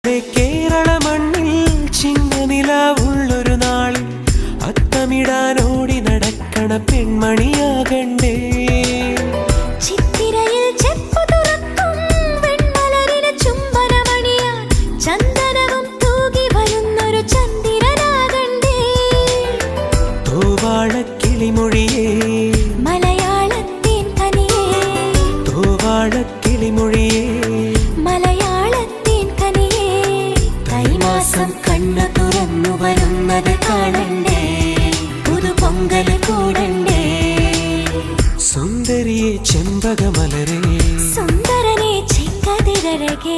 കേരള മണ്ണിൽ ചിങ്ങനിലാവുള്ളൊരു നാളിൽ അത്തമിടാനോടി നടക്കണ പെൺമണിയാകണ്ടേ. ചിത്തിരയിൽ ചെപ്പു തുറക്കും വെൺമലരിന് ചുംബനമണിയാൻ ചന്ദനവും തൂകി വരുന്നൊരു ചന്ദ്രനാകണ്ടേ. തോവാളക്കിളിമൊഴിയേ മലയാളത്തിൻ കനിയേ, തോവാളക്കിളിമൊഴിയേ മലയാളത്തിൻ കനിയേ. കൈമാസം കണ്ണു തുറന്നു വരുന്നത് കാണണ്ടേ, പുതുപൊങ്കൽ കൂടണ്ടേ. സുന്ദരിയെ ചെമ്പകമലരേ, സുന്ദരനെ ചെങ്കതിരഴകേ.